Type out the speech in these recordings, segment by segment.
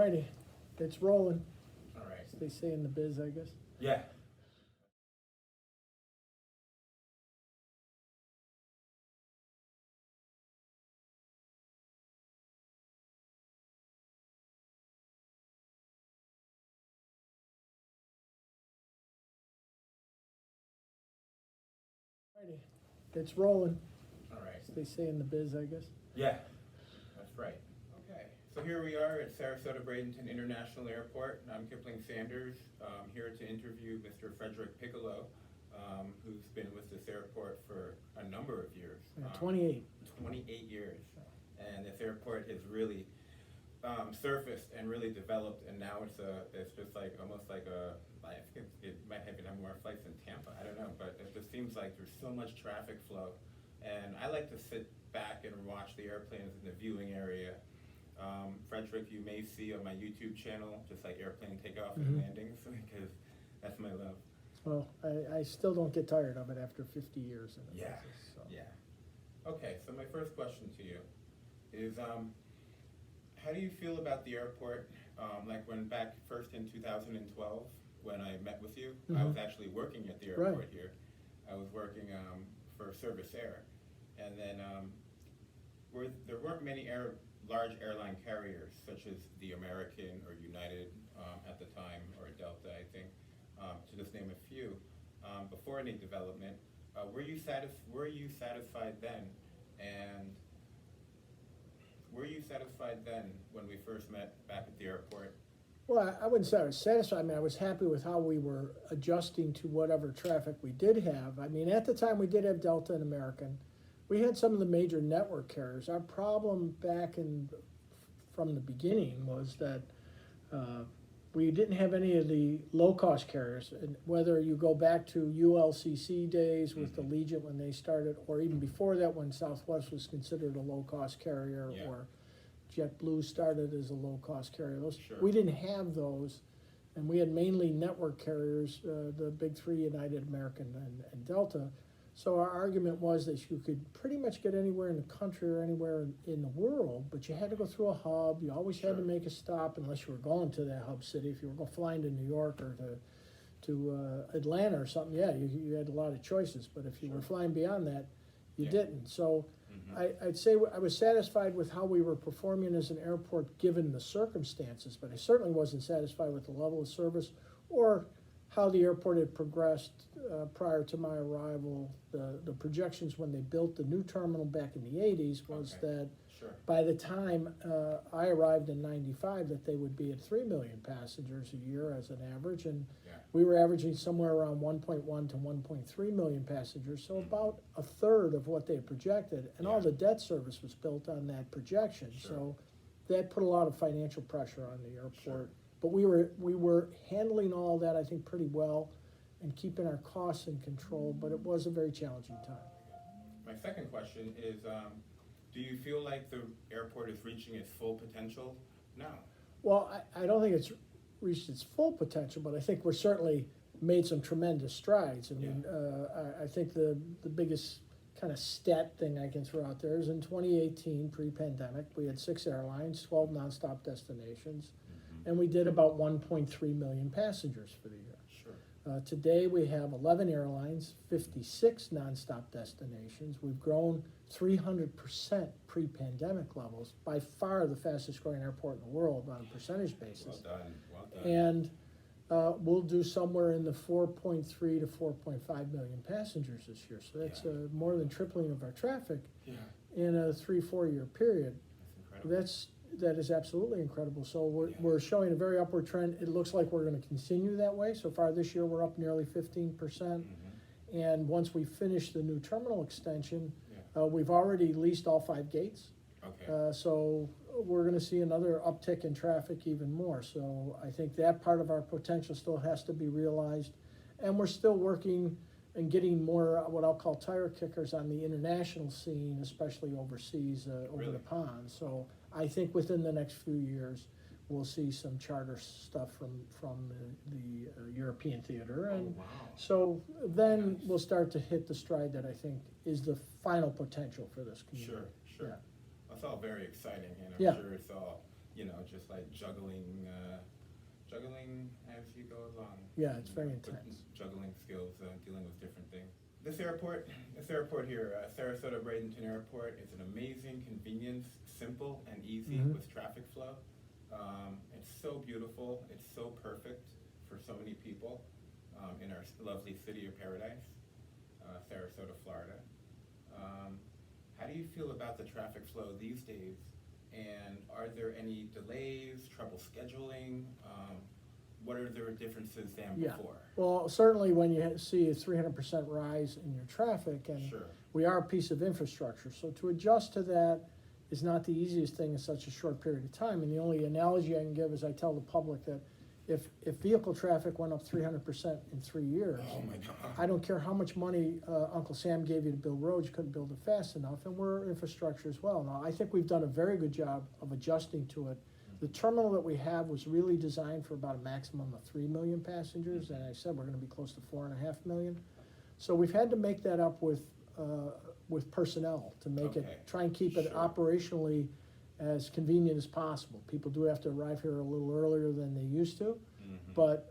Righty, it's rolling, All right. as they say in the biz, I guess. Yeah. Righty, it's rolling, All right. as they say in the biz, I guess. Yeah. That's right. Okay. So here we are at Sarasota Bradenton International Airport. I'm Kipling Sanders, here to interview Mr. Fredrick Piccolo, who's been with this airport for a number of years. 28. 28 years. And this airport has really surfaced and really developed, and now it's just like almost like I think it might even have more flights than Tampa. I don't know, but it just seems like there's so much traffic flow, and I like to sit back and watch the airplanes in the viewing area. Fredrick, you may see on my YouTube channel just like airplane takeoff and landings, because that's my love. Well, I still don't get tired of it after 50 years in the Yeah. business, so. Yeah. Okay, so my first question to you is, how do you feel about the airport? Like when back first in 2012, when I met with you, I was actually working at the airport Right. here. I was working for Service Air, and then there weren't many large airline carriers such as the American or United at the time, or Delta, I think, to just name a few. Before any development, were you satisfied then? And were you satisfied then when we first met back at the airport? Well, I wouldn't say I was satisfied. I mean, I was happy with how we were adjusting to whatever traffic we did have. I mean, at the time, we did have Delta and American. We had some of the major network carriers. Our problem from the beginning was that we didn't have any of the low-cost carriers. And whether you go back to ULCC days with the Legion when they started, or even before that when Southwest was considered a low-cost carrier, Yeah. or JetBlue started as a low-cost carrier. Sure. We didn't have those, and we had mainly network carriers, the big three, United, American, and Delta. So our argument was that you could pretty much get anywhere in the country or anywhere in the world, but you had to go through a hub. You always had to make a stop unless you were going to that hub city. If you were flying to New York or to Atlanta or something, yeah, you had a lot of choices. But if you were flying beyond that, you didn't. So I'd say I was satisfied with how we were performing as an airport given the circumstances, but I certainly wasn't satisfied with the level of service or how the airport had progressed prior to my arrival. The projections when they built the new terminal back in the 80s was that by the time I arrived in 95, that they would be at 3 million passengers a year as an average, and we were averaging somewhere around 1.1 to 1.3 million passengers, so about a third of what they had projected, and all the debt service was built on that projection. So that put a lot of financial pressure on the airport. But we were handling all that, I think, pretty well and keeping our costs in control, but it was a very challenging time. My second question is, do you feel like the airport is reaching its full potential now? Well, I don't think it's reached its full potential, but I think we're certainly made some tremendous strides. I mean, I think the biggest kind of stat thing I can throw out there is in 2018, pre-pandemic, we had 6 airlines, 12 nonstop destinations, and we did about 1.3 million passengers for the year. Sure. Today we have 11 airlines, 56 nonstop destinations. We've grown 300% pre-pandemic levels, by far the fastest growing airport in the world on a percentage basis. Well done, well done. And we'll do somewhere in the 4.3 to 4.5 million passengers this year. So that's more than tripling of our traffic in a 3-4 year period. That's incredible. That is absolutely incredible. So we're showing a very upward trend. It looks like we're going to continue that way. So far this year, we're up nearly 15%. And once we finish the new terminal extension, we've already leased all 5 gates. Okay. So we're going to see another uptick in traffic even more. So I think that part of our potential still has to be realized. And we're still working and getting more what I'll call tire kickers on the international scene, especially overseas, over the pond. So I think within the next few years, we'll see some charter stuff from the European theater. And so then we'll start to hit the stride that I think is the final potential for this community. Sure. Yeah. That's all very exciting, and I'm Yeah. sure it's all, just like juggling as you go along. Yeah, it's very With intense. juggling skills, dealing with different things. This airport here, Sarasota Bradenton Airport, is an amazing convenience, simple and easy Mhm. with traffic flow. It's so beautiful, it's so perfect for so many people in our lovely city of paradise, Sarasota, Florida. How do you feel about the traffic flow these days? And are there any delays, trouble scheduling? What are the differences than Yeah. before? Well, certainly when you see a 300% rise in your traffic, and Sure. we are a piece of infrastructure, so to adjust to that is not the easiest thing in such a short period of time. And the only analogy I can give is I tell the public that if vehicle traffic went up 300% in 3 years, Oh my God. I don't care how much money Uncle Sam gave you to build roads, you couldn't build it fast enough, and we're infrastructure as well. Now, I think we've done a very good job of adjusting to it. The terminal that we have was really designed for about a maximum of 3 million passengers, and I said we're gonna be close to 4.5 million. So we've had to make that up with personnel to make Okay. it, try and keep it Sure. operationally as convenient as possible. People do have to arrive here a little earlier than they used to. Mhm. But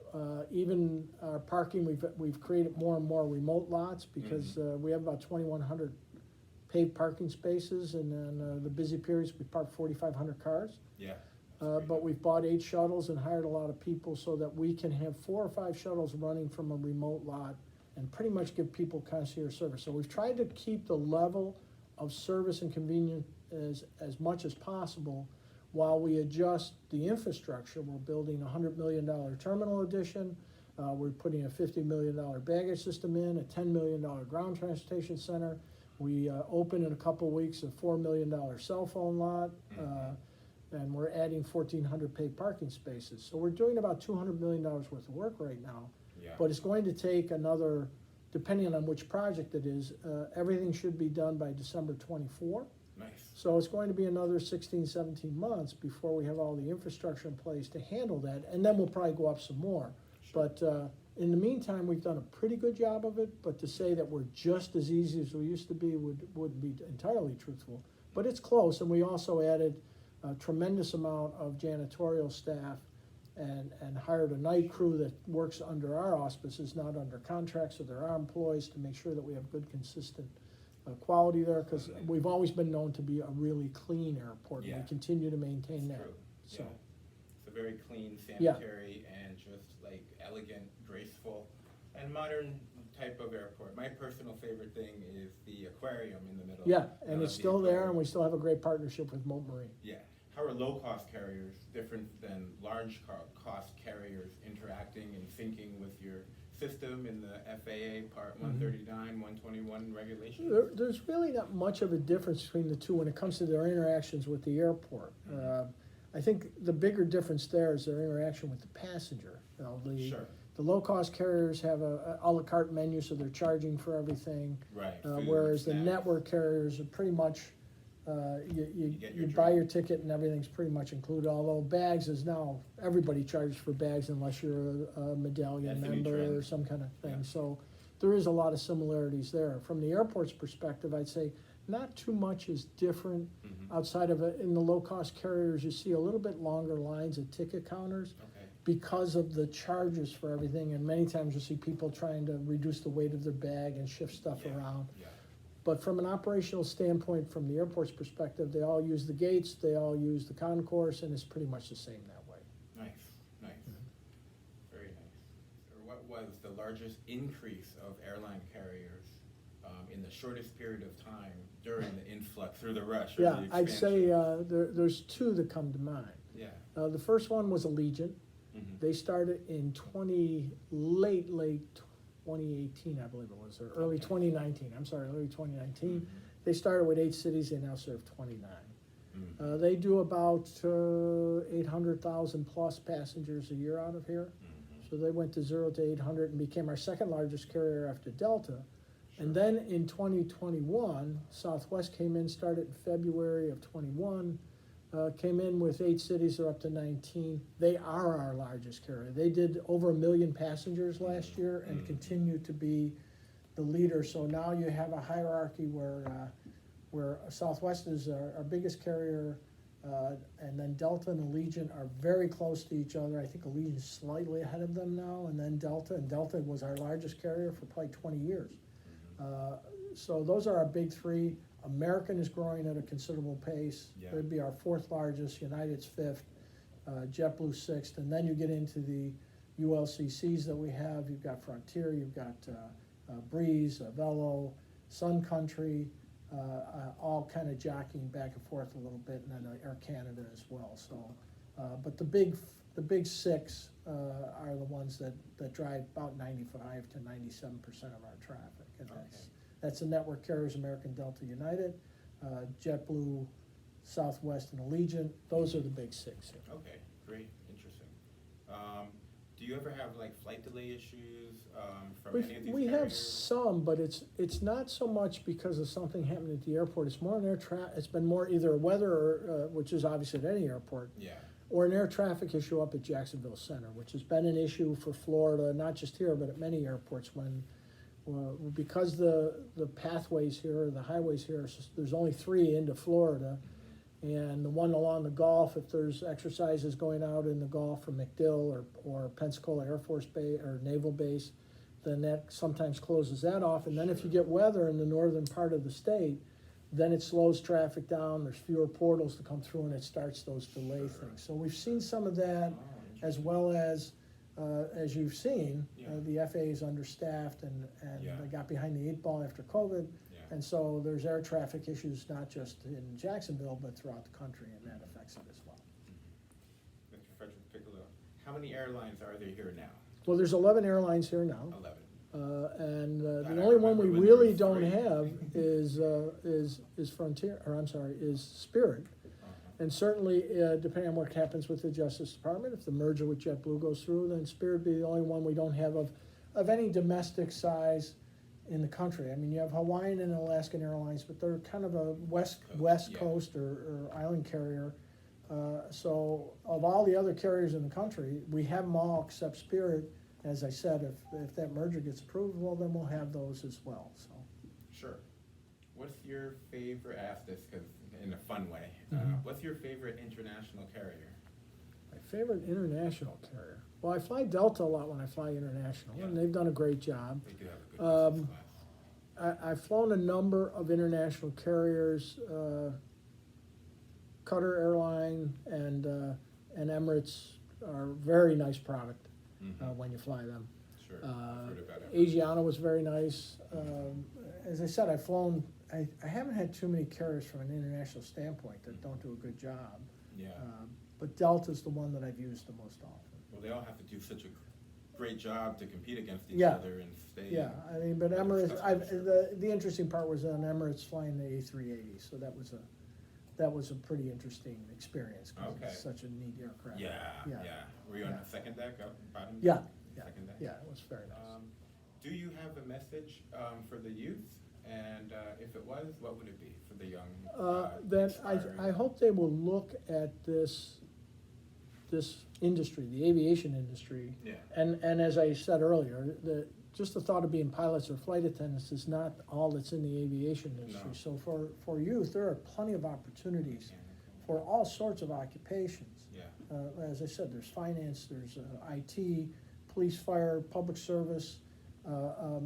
even our parking, we've created more and more remote lots because we have about 2,100 paved parking spaces, and then the busy periods we park 4,500 cars. Yeah. But we've bought 8 shuttles and hired a lot of people so that we can have 4 or 5 shuttles running from a remote lot and pretty much give people concierge service. So we've tried to keep the level of service and convenience as much as possible while we adjust the infrastructure. We're building a $100 million terminal addition. We're putting a $50 million baggage system in, a $10 million ground transportation center. We open in a couple of weeks a $4 million cell phone lot, and we're adding 1,400 paid parking spaces. So we're doing about $200 million worth of work right now. Yeah. But it's going to take another, depending on which project it is, everything should be done by December 24. Nice. So it's going to be another 16, 17 months before we have all the infrastructure in place to handle that, and then we'll probably go up some more. Sure. But in the meantime, we've done a pretty good job of it, but to say that we're just as easy as we used to be wouldn't be entirely truthful. But it's close, and we also added a tremendous amount of janitorial staff and hired a night crew that works under our auspices, not under contracts, so they're our employees, to make sure that we have good, consistent quality there, because we've always been known to be a really clean airport, and Yeah. we continue to maintain that. True. So, Yeah. It's a very clean, Yeah. sanitary, and just like elegant, graceful, and modern type of airport. My personal favorite thing is the aquarium in the middle. yeah, and of it's the still there, aquarium. and we still have a great partnership with Moat Marine. Yeah. How are low-cost carriers different than large cost carriers interacting and syncing with your system in the FAA Part 139, 121 regulations? There's really not much of a difference between the two when it comes to their interactions with the airport. I think the bigger difference there is their interaction with the passenger. You know, Sure. the low-cost carriers have a la carte menu, so they're charging for everything. Right. Whereas the snacks. network carriers are pretty much, you get your buy drink. your ticket and everything's pretty much included, although bags is now, everybody charges for bags unless you're a medallion That's a new member or trend. some kind of thing. Yeah. So there is a lot of similarities there. From the airport's perspective, I'd say not too much is different outside of it. In the low-cost carriers, you see a little bit longer lines at ticket counters Okay. because of the charges for everything, and many times you see people trying to reduce the weight of their bag and shift stuff Yeah. around. Yeah. But from an operational standpoint, from the airport's perspective, they all use the gates, they all use the concourse, and it's pretty much the same that way. Nice, nice, very nice. So what was the largest increase of airline carriers in the shortest period of time during the influx or the rush or the Yeah, I'd say expansion? there's 2 that come to mind. Yeah. The first one was Allegiant. Mhm. They started in late 2018, I believe it was, or early Okay. 2019. I'm sorry, early 2019. Mhm. They started with 8 cities. They now serve 29. Mhm. They do about 800,000 plus passengers a year out of here. Mhm. So they went to 0 to 800 and became our second largest carrier after Delta. Sure. And then in 2021, Southwest came in, started in February of 21, came in with 8 cities, they're up to 19. They are our largest carrier. They did over 1 million passengers last year and continue to be the leader. So now you have a hierarchy where Southwest is our biggest carrier, And then Delta and Allegiant are very close to each other. I think Allegiant's slightly ahead of them now, and then Delta. And Delta was our largest carrier for probably 20 years. So those are our big three. American is growing at a considerable pace. Yeah. It'd be our fourth largest, United's fifth, JetBlue sixth, and then you get into the ULCCs that we have. You've got Frontier, you've got Breeze, Velo, Sun Country, all kind of jockeying back and forth a little bit, and then Air Canada as well. So, but the big six are the ones that drive about 95 to 97% of our traffic, and that's the network carriers: American, Delta, United, JetBlue, Southwest, and Allegiant. Those are the big six here. Okay, great, interesting. Do you ever have like flight delay issues from any of these We have carriers? some, but it's not so much because of something happening at the airport. It's more an it's been more either weather, or, which is obviously at any airport, Yeah. or an air traffic issue up at Jacksonville Center, which has been an issue for Florida, not just here, but at many airports when, because the pathways here, the highways here, there's only 3 into Florida, and the one along the Gulf, if there's exercises going out in the Gulf from MacDill or Pensacola Air Force Base or Naval Base, then that sometimes closes that off. And then if you get weather in the northern part of the state, then it slows traffic down, there's fewer portals to come through, and it starts those delay things. So we've seen some of that, as well as you've seen, the FAA is understaffed, and they got behind the 8 ball after COVID. And so there's air traffic issues, not just in Jacksonville, but throughout the country, and that affects it as well. Mr. Fredrick Piccolo, how many airlines are there here now? Well, there's 11 airlines here now. 11. And I the only one we remember when there really was don't 3. have is Frontier, or I'm sorry, is Spirit. And certainly, depending on what happens with the Justice Department, if the merger with JetBlue goes through, then Spirit would be the only one we don't have of any domestic size in the country. I mean, you have Hawaiian and Alaskan Airlines, but they're kind of a West Coast or island carrier. So of all the other carriers in the country, we have them all except Spirit. As I said, if that merger gets approved, well, then we'll have those as well. So. Sure. What's your favorite, ask this because in a fun way, what's your favorite international carrier? My favorite international carrier? Well, I fly Delta a lot when I fly international, and they've done a great job. They do have a good business class. I've flown a number of international carriers, Qatar Airline and Emirates are very nice product when you fly them. Sure. I've heard about it. Asiana was very nice. As I said, I've flown, I haven't had too many carriers from an international standpoint that don't do a good job. Yeah. But Delta's the one that I've used the most often. Well, they all have to do such a great job to compete against each Yeah. other and stay. Yeah, I mean, but Emirates, the interesting part was on Emirates flying the A380, so that was a pretty interesting experience, because it's such a neat aircraft. Yeah. Were you on the second deck, up bottom? Yeah, Second deck? yeah, it was very nice. Do you have a message for the youth? And if it was, what would it be for the young? Then I aspiring- hope they will look at this industry, the aviation industry. Yeah. And as I said earlier, just the thought of being pilots or flight attendants is not all that's in the aviation industry. No. So for youth, there are plenty of opportunities for all sorts of occupations. Yeah. As I said, there's finance, there's IT, police, fire, public service,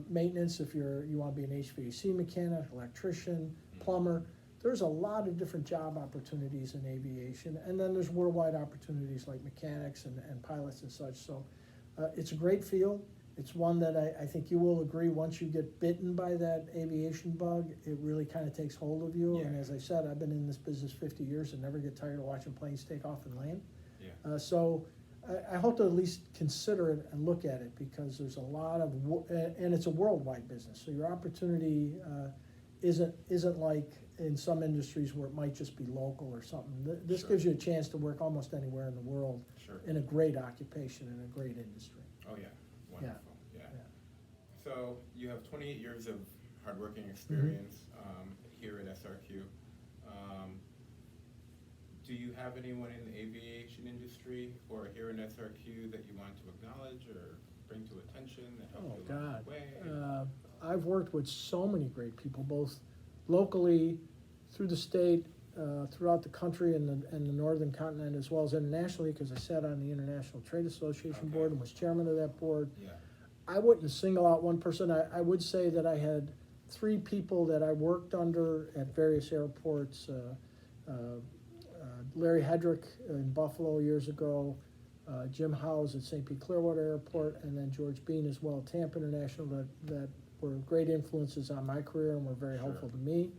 maintenance if you want to be an HVAC mechanic, electrician, plumber. There's a lot of different job opportunities in aviation, and then there's worldwide opportunities like mechanics and pilots and such. So it's a great field. It's one that I think you will agree, once you get bitten by that aviation bug, it really kind of takes hold of you. Yeah. And as I said, I've been in this business 50 years and never get tired of watching planes take off and land. Yeah. So I hope to at least consider it and look at it, because there's a lot of, and it's a worldwide business. So your opportunity isn't like in some industries where it might just be local or something. This Sure. gives you a chance to work almost anywhere in the world Sure. in a great occupation and a great industry. Oh, yeah. Wonderful. Yeah. So you have 28 years of hardworking experience here at SRQ. Do you have anyone in the aviation industry or here in SRQ that you want to acknowledge or bring to attention that helped you along the way? I've worked with so many great people, both locally, through the state, throughout the country and the northern continent as well as internationally, because I sat on the International Trade Association Okay. board and was chairman of that board. Yeah. I wouldn't single out one person. I would say that I had 3 people that I worked under at various airports. Larry Hedrick in Buffalo years ago, Jim Howes at St. Pete Clearwater Airport, and then George Bean as well at Tampa International that were great influences on my career and were very Sure. helpful to me.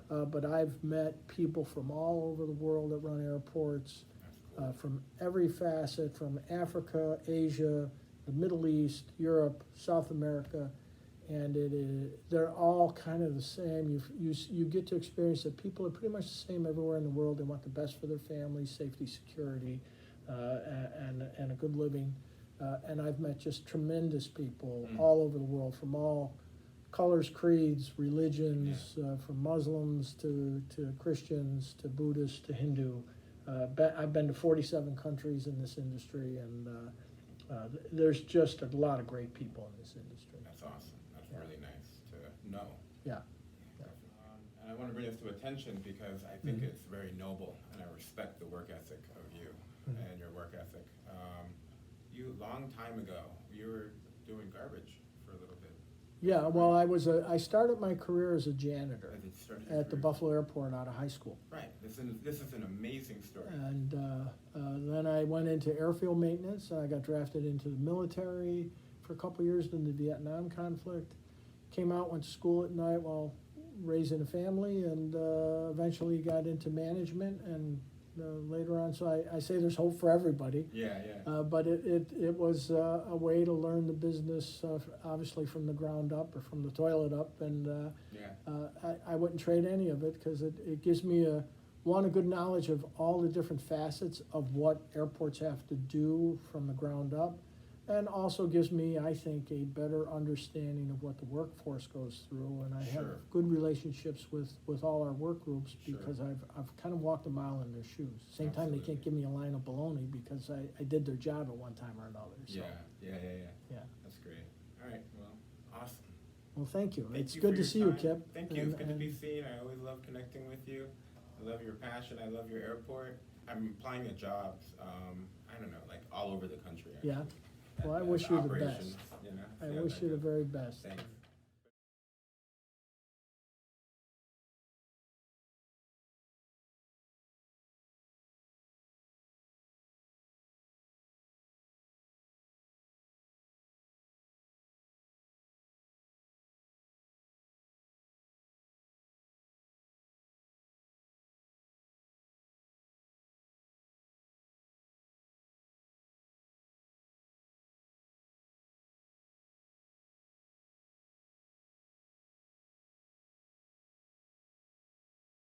Sure. But I've met people from all over the world that run airports, That's cool. from every facet, from Africa, Asia, the Middle East, Europe, South America, and they're all kind of the same. You get to experience that people are pretty much the same everywhere in the world. They want the best for their families, safety, security, and a good living. And I've met just tremendous people all over the world, from all colors, creeds, religions, from Muslims to Christians to Buddhists to Hindu. I've been to 47 countries in this industry, and there's just a lot of great people in this industry. That's awesome. That's really nice to know. Yeah. And I want to bring this to attention because I think it's very noble, and I respect the work ethic of you and your work ethic. You, long time ago, you were doing garbage for a little bit. Yeah, well, I started my career as a janitor As it started your at the career. Buffalo Airport out of high school. Right. This is an amazing story. And then I went into airfield maintenance, and I got drafted into the military for a couple of years in the Vietnam conflict. Came out, went to school at night while raising a family, and eventually got into management, and later on, so I say there's hope for everybody. Yeah, yeah. But it was a way to learn the business, obviously from the ground up or from the toilet up, and I wouldn't trade any of it, because it gives me a good knowledge of all the different facets of what airports have to do from the ground up, and also gives me, I think, a better understanding of what the workforce goes through, and I have Sure. good relationships with all our work groups, Sure. because I've kind of walked a mile in their shoes. Same time, they Absolutely. can't give me a line of bologna because I did their job at one time or another. So, Yeah. yeah. That's great. All right. Well, awesome. Well, thank you. Thank It's you good for to your see you, time. Kip. Thank you. And- It's good to be and- seen. I always love connecting with you. I love your passion. I love your airport. I'm applying to jobs, I don't know, like all over the country. Yeah. actually. Well, I As wish you the operations, best. You know, I see how wish that you the goes. very best. Thanks.